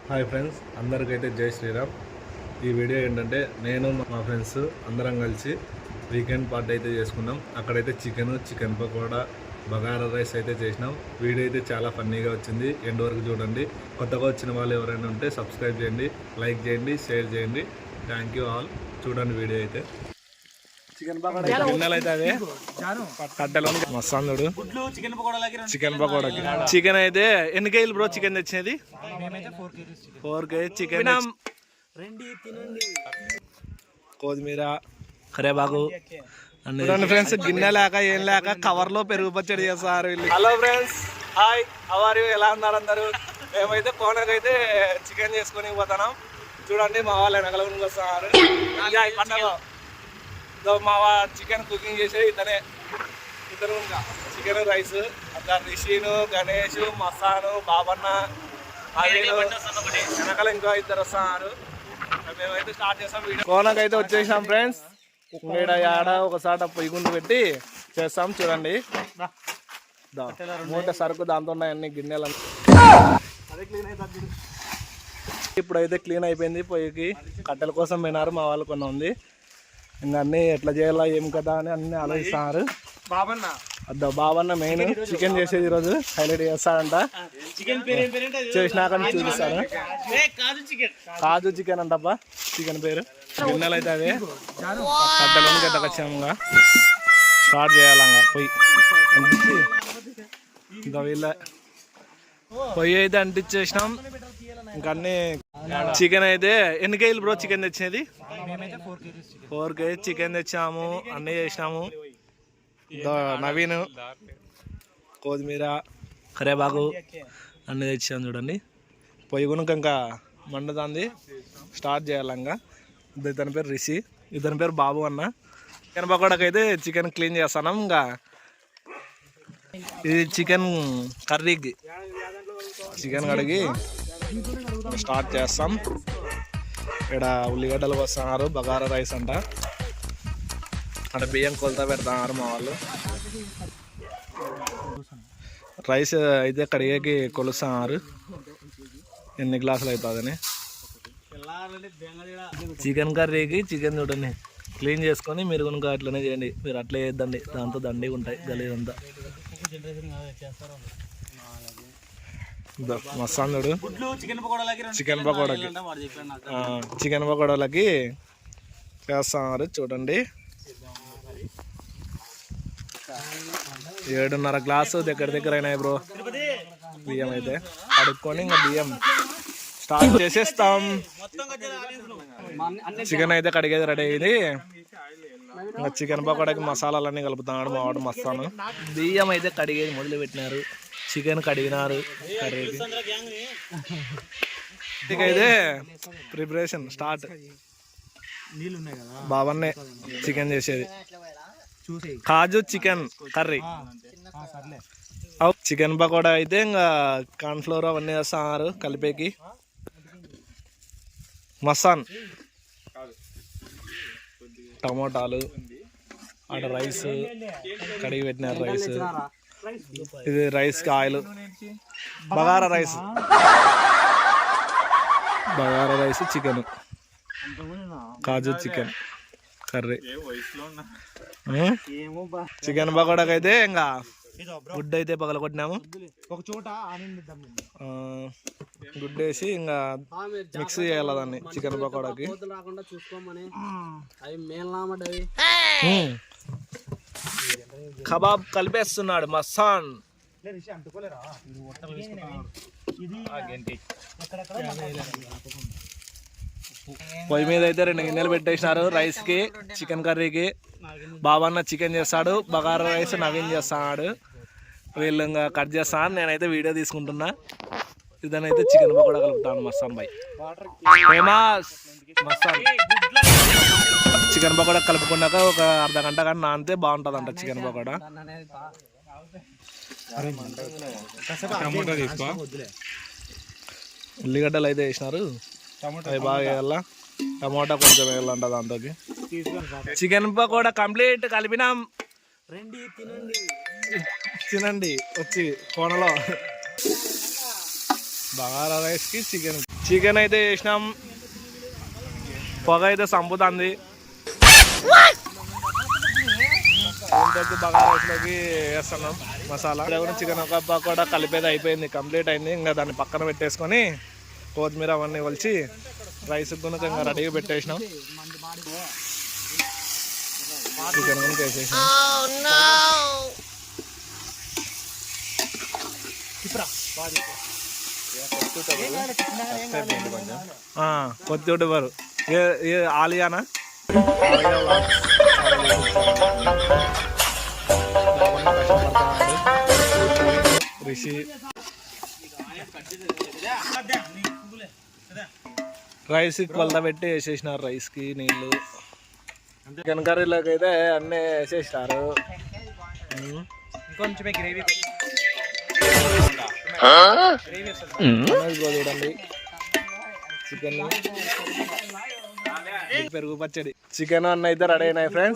Hi friends, అందరికైతే జై శ్రీరామ్. ఈ video ఏంటంటే నేను మా ఫ్రెండ్స్ అందరం కలిసి వీకెండ్ పార్టీ అయితే చేసుకున్నాం. అక్కడైతే చికెన్ పకోడా, బగారా రైస్ అయితే చేసినాం. వీడియో అయితే చాలా ఫన్నీగా వచ్చింది. ఎండ్ వరకు చూడండి. కొత్తగా వచ్చిన వాళ్ళు ఎవరైనా ఉంటే సబ్స్క్రైబ్ చేయండి, లైక్ చేయండి, షేర్ చేయండి. Thank you all. చూడండి వీడియో అయితే. చికెన్ పకోడా గిన్నెలు అయితే అదే కట్టెలు మస్తాందుడు చికెన్ పకోడాకి. చికెన్ అయితే ఎన్ని కేజీలు బ్రో చికెన్ తెచ్చినది? 4 కేజీ చికెన్, కొత్తిమీర, కరేపాకు అన్ని. ఫ్రెండ్స్ గిన్నె లేక ఏం లేక కవర్ లో పెరుగు పచ్చడి చేస్తారు వీళ్ళు. Hello friends, hi, how are you? ఎలా ఉన్నారు అందరూ? మేమైతే కోనకైతే చికెన్ చేసుకొని పోతున్నాం. చూడండి మా వాళ్ళు వెనకల వస్తున్నారు. మా చికెన్ కుకింగ్ చేసే ఇద్దరు చికెన్ రైస్. అట్లా రిషీను, గణేష్, మసాను, బాబన్న, వెనకాల ఇంకా ఇద్దరు వస్తున్నారు. మేమైతే స్టార్ట్ చేస్తాం వీడియో. కోనకైతే వచ్చేసాం ఫ్రెండ్స్. ఇక్కడ ఆడ ఒకసారి పొయ్యి గుండు పెట్టి చేస్తాం. చూడండి మూట సరుకు దాంతో ఉన్నాయన్ని గిన్నెలు. ఇప్పుడైతే క్లీన్ అయిపోయింది. పొయ్యికి కట్టెల కోసం పోయినారు మా వాళ్ళు. కొన్ని ఉంది ఇంకా అన్నీ ఎట్లా చేయాలా ఏం కదా అని అన్ని ఆలోచిస్తున్నారు. బాబన్న మెయిన్ చికెన్ చేసేది ఈరోజు హైలైట్ చేస్తాడంట. చేసినాక చూపిస్తాను. కాజు చికెన్ అంటప్ప చికెన్ పేరు. గిన్నెలు అయితే అవే కట్టెలను గట్టకొచ్చాముగా స్టార్ట్ చేయాలంగా పొయ్యి ఇంకా వీళ్ళ పొయ్యి అయితే అంటించేసినాం. ఇంకా అన్ని చికెన్ అయితే ఎన్ని కేజీలు బ్రో చికెన్ తెచ్చినది? 4 కేజీ చికెన్ తెచ్చాము. అన్నీ చేసినాము. నవీన్, కొత్తిమీర, కరేపాకు అన్నీ తెచ్చాము. చూడండి పొయ్యి కొనుక ఇంకా మండుతుంది. స్టార్ట్ చేయాలంగా. ఇతని పేరు రిషి, ఇతని పేరు బాబు అన్న. చికెన్ పకోడాకైతే చికెన్ క్లీన్ చేస్తున్నాం. ఇంకా ఇది చికెన్ కర్రీకి చికెన్ కడిగి స్టార్ట్ చేస్తాం. ఇక్కడ ఉల్లిగడ్డలు వస్తున్నారు. బగారా రైస్ అంట. అక్కడ బియ్యం కొలత పెడతారు మా వాళ్ళు. రైస్ అయితే కడిగేకి కొలుస్తున్నారు ఎన్ని గ్లాసులు అవుతుందని. చికెన్ కర్రీకి చికెన్ చూడండి క్లీన్ చేసుకొని మీరు కనుక అట్లనే చేయండి. మీరు అట్లే చేద్దండి, దాంతో దండిగా ఉంటాయి గలీజంతా. మస్తాందుడు చికెన్ పకోడాలకి చేస్తున్నారు. చూడండి 7.5 గ్లాసు దగ్గర అయినాయి బ్రో బియ్యం. అయితే కడుక్కొని ఇంకా బియ్యం స్టార్ట్ చేసేస్తాం. చికెన్ అయితే కడిగేది రెడీ అయింది. ఇంకా చికెన్ పకోడాకి మసాలాలన్నీ కలుపుతున్నాడు మా వాడు మస్తాను. బియ్యం అయితే కడిగేది మొదలు పెట్టినారు. చికెన్ కడిగినారు కర్రీకి. అయితే ప్రిపరేషన్ స్టార్ట్. బావన్నే చికెన్ చేసేది. కాజు చికెన్ కర్రీ. చికెన్ పకోడా అయితే ఇంకా కార్న్ఫ్లోర్ అవన్నీ వేస్తున్నారు కలిపేకి. మసాన్, టమోటాలు, అక్కడ రైస్ కడిగి పెట్టినారు. రైస్ ఇది రైస్కి ఆయిల్. బగారా రైస్ చికెన్, కాజు చికెన్ కర్రీ. చికెన్ పకోడాకైతే ఇంకా గుడ్డు అయితే పగల కొట్టినాము. గుడ్డు వేసి ఇంకా మిక్స్ చేయాలి దాన్ని చికెన్ పకోడాకి. కబాబ్ కలిపేస్తున్నాడు మసాన్. పొయ్యి మీద అయితే 2 గిన్నెలు పెట్టేసినారు. రైస్ కి, చికెన్ కర్రీకి. బాబన్న చికెన్ చేస్తాడు, బగారా రైస్ నవీన్ చేస్తాడు. వీళ్ళు ఇంకా కట్ చేస్తాను. నేనైతే వీడియో తీసుకుంటున్నా. ఇదనైతే చికెన్ పకోడా కలుపుతాను మస్తాన్ బాయ్. ఫేమస్ మస్తాన్ చికెన్ పకోడా కలుపుకున్నాక ఒక అర్ధ గంట కానీ నానితే బాగుంటుంది అంట చికెన్ పకోడా. ఉల్లిగడ్డలు అయితే వేసినారు. అవి బాగా వేయాలా. టమోటా కొంచెం వేయాలంట దాంట్లోకి. చికెన్ పకోడా కంప్లీట్ కలిపినాం. తినండి వచ్చి కోనలో. బగారా రైస్కి చికెన్ అయితే వేసినాం. పొగ అయితే సంపుతుంది. బగారా రైస్లోకి వేస్తున్నాం మసాలా. కూడా చికెన్ ఒక పకోడా కలిపేది అయిపోయింది, కంప్లీట్ అయింది. ఇంకా దాన్ని పక్కన పెట్టేసుకొని కొత్తిమీర అవన్నీ కొలిచి రైస్ కూడా ఇంకా రెడీగా పెట్టేసినాం. చికెన్ కూడా వేసేసినాం. కొద్దిగా ఇవ్వరు. ఏ ఆలియానా రిషి రైస్ కొలత పెట్టి వేసేసినారు. రైస్కి నీళ్ళు. చికెన్ కర్రీలోకి అయితే అన్నీ వేసేసినారు. ఇంకొంచెమే గ్రేవీ చూడండి. చికెన్ పెరుగు పచ్చడి, చికెన్ అన్న అయితే రెడీ అయినాయి ఫ్రెండ్స్.